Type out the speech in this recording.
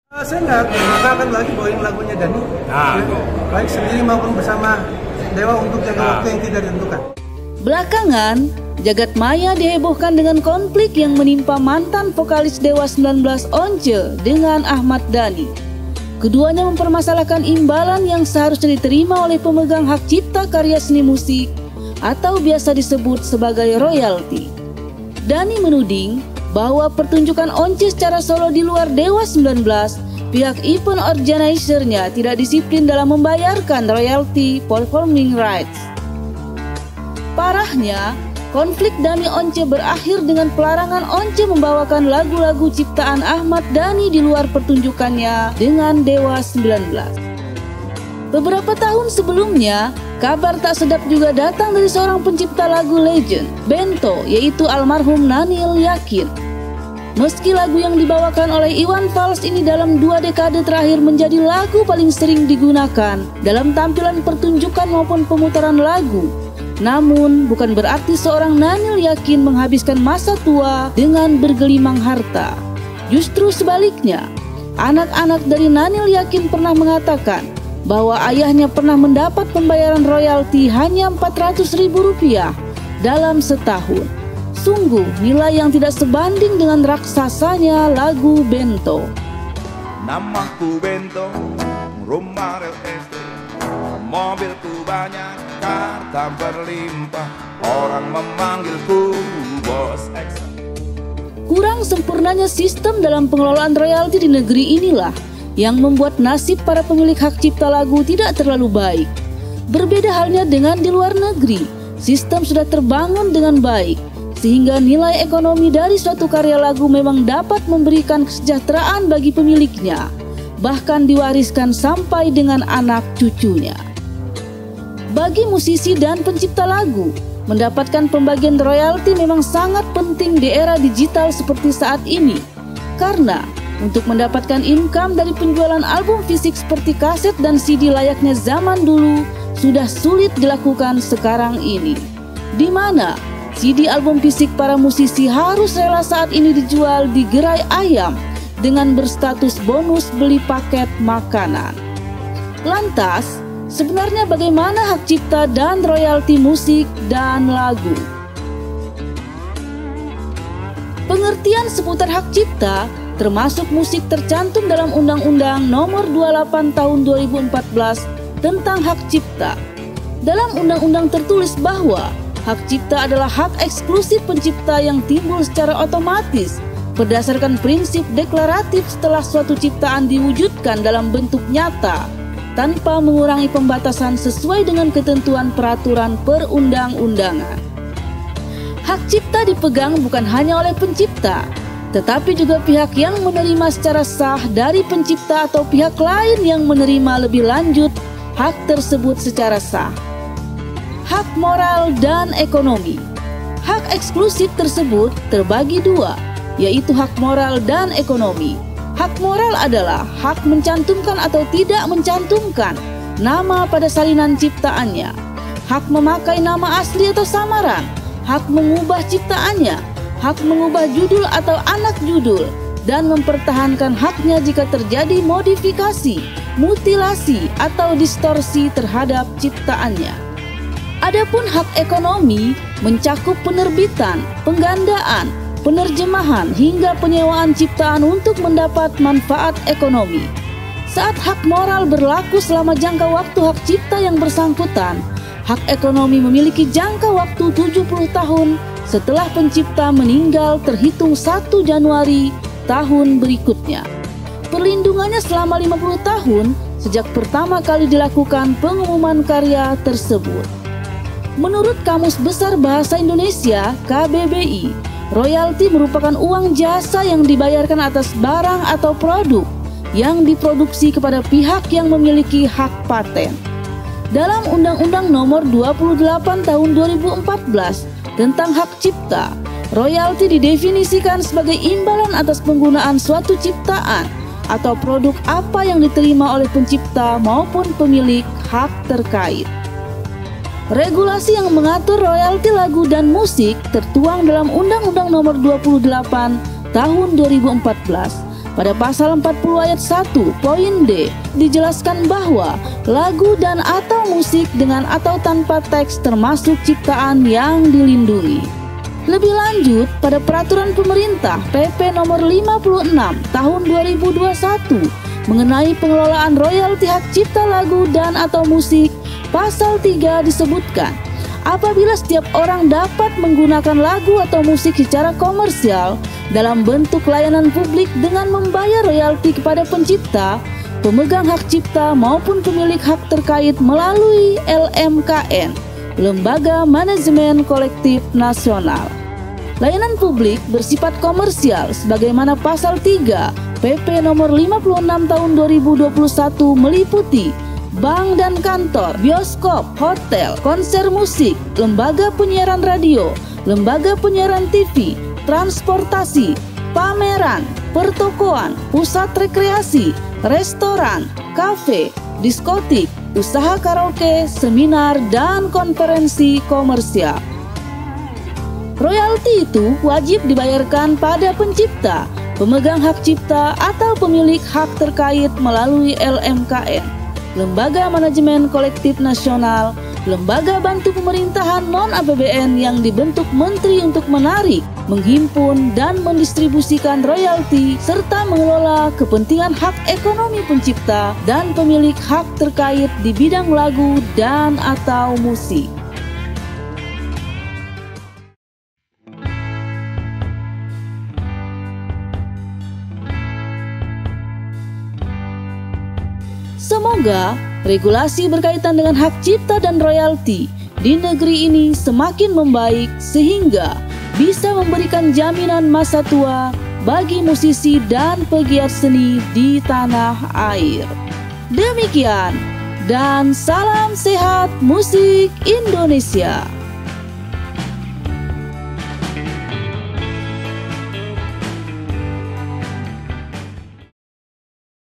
Saya nggak akan lagi bawain lagunya Dhani, baik sendiri maupun bersama Dewa untuk jangka waktu yang tidak ditentukan. Belakangan, jagat maya dihebohkan dengan konflik yang menimpa mantan vokalis Dewa 19 Once dengan Ahmad Dhani. Keduanya mempermasalahkan imbalan yang seharusnya diterima oleh pemegang hak cipta karya seni musik atau biasa disebut sebagai royalti. Dhani menuding bahwa pertunjukan Once secara solo di luar Dewa 19, pihak event organizer-nya tidak disiplin dalam membayarkan royalti performing rights. Parahnya, konflik Dhani Once berakhir dengan pelarangan Once membawakan lagu-lagu ciptaan Ahmad Dhani di luar pertunjukannya dengan Dewa 19. Beberapa tahun sebelumnya, kabar tak sedap juga datang dari seorang pencipta lagu legend, Bento, yaitu almarhum Nanil Yakin. Meski lagu yang dibawakan oleh Iwan Fals ini dalam 2 dekade terakhir menjadi lagu paling sering digunakan dalam tampilan pertunjukan maupun pemutaran lagu, namun bukan berarti seorang Nanil Yakin menghabiskan masa tua dengan bergelimang harta. Justru sebaliknya, anak-anak dari Nanil Yakin pernah mengatakan bahwa ayahnya pernah mendapat pembayaran royalti hanya Rp400.000 dalam setahun. Sungguh nilai yang tidak sebanding dengan raksasanya lagu Bento. Namaku Bento, rumah real estate, mobilku banyak, harta berlimpah, orang memanggilku bos ekstra. Kurang sempurnanya sistem dalam pengelolaan royalti di negeri inilah yang membuat nasib para pemilik hak cipta lagu tidak terlalu baik. Berbeda halnya dengan di luar negeri, sistem sudah terbangun dengan baik, sehingga nilai ekonomi dari suatu karya lagu memang dapat memberikan kesejahteraan bagi pemiliknya, bahkan diwariskan sampai dengan anak cucunya. Bagi musisi dan pencipta lagu, mendapatkan pembagian royalti memang sangat penting di era digital seperti saat ini, karena untuk mendapatkan income dari penjualan album fisik seperti kaset dan CD layaknya zaman dulu sudah sulit dilakukan sekarang ini, di mana CD album fisik para musisi harus rela saat ini dijual di gerai ayam dengan berstatus bonus beli paket makanan. Lantas, sebenarnya bagaimana hak cipta dan royalti musik dan lagu? Pengertian seputar hak cipta termasuk musik tercantum dalam Undang-Undang Nomor 28 Tahun 2014 tentang hak cipta. Dalam undang-undang tertulis bahwa hak cipta adalah hak eksklusif pencipta yang timbul secara otomatis berdasarkan prinsip deklaratif setelah suatu ciptaan diwujudkan dalam bentuk nyata tanpa mengurangi pembatasan sesuai dengan ketentuan peraturan perundang-undangan. Hak cipta dipegang bukan hanya oleh pencipta, tetapi juga pihak yang menerima secara sah dari pencipta atau pihak lain yang menerima lebih lanjut hak tersebut secara sah. Hak moral dan ekonomi. Hak eksklusif tersebut terbagi 2, yaitu hak moral dan ekonomi. Hak moral adalah hak mencantumkan atau tidak mencantumkan nama pada salinan ciptaannya, hak memakai nama asli atau samaran, hak mengubah ciptaannya, hak mengubah judul atau anak judul, dan mempertahankan haknya jika terjadi modifikasi, mutilasi, atau distorsi terhadap ciptaannya. Adapun hak ekonomi mencakup penerbitan, penggandaan, penerjemahan, hingga penyewaan ciptaan untuk mendapat manfaat ekonomi. Saat hak moral berlaku selama jangka waktu hak cipta yang bersangkutan, hak ekonomi memiliki jangka waktu 70 tahun setelah pencipta meninggal terhitung 1 Januari tahun berikutnya. Perlindungannya selama 50 tahun sejak pertama kali dilakukan pengumuman karya tersebut. Menurut Kamus Besar Bahasa Indonesia (KBBI), royalti merupakan uang jasa yang dibayarkan atas barang atau produk yang diproduksi kepada pihak yang memiliki hak paten. Dalam Undang-Undang Nomor 28 Tahun 2014 tentang hak cipta, royalti didefinisikan sebagai imbalan atas penggunaan suatu ciptaan atau produk apa yang diterima oleh pencipta maupun pemilik hak terkait. Regulasi yang mengatur royalti lagu dan musik tertuang dalam Undang-Undang Nomor 28 Tahun 2014 Pada pasal 40 ayat 1 poin D dijelaskan bahwa lagu dan atau musik dengan atau tanpa teks termasuk ciptaan yang dilindungi. Lebih lanjut, pada peraturan pemerintah PP nomor 56 tahun 2021 mengenai pengelolaan royalti hak cipta lagu dan atau musik, pasal 3 disebutkan, apabila setiap orang dapat menggunakan lagu atau musik secara komersial dalam bentuk layanan publik dengan membayar royalti kepada pencipta, pemegang hak cipta maupun pemilik hak terkait melalui LMKN, Lembaga Manajemen Kolektif Nasional. Layanan publik bersifat komersial sebagaimana pasal 3 PP nomor 56 tahun 2021 meliputi bank dan kantor, bioskop, hotel, konser musik, lembaga penyiaran radio, lembaga penyiaran TV, transportasi, pameran, pertokoan, pusat rekreasi, restoran, kafe, diskotik, usaha karaoke, seminar, dan konferensi komersial. Royalti itu wajib dibayarkan pada pencipta, pemegang hak cipta atau pemilik hak terkait melalui LMKN, Lembaga Manajemen Kolektif Nasional, lembaga bantu pemerintahan non-APBN yang dibentuk menteri untuk menarik, menghimpun, dan mendistribusikan royalti, serta mengelola kepentingan hak ekonomi pencipta dan pemilik hak terkait di bidang lagu dan atau musik. Semoga regulasi berkaitan dengan hak cipta dan royalti di negeri ini semakin membaik sehingga bisa memberikan jaminan masa tua bagi musisi dan pegiat seni di tanah air. Demikian, dan salam sehat musik Indonesia.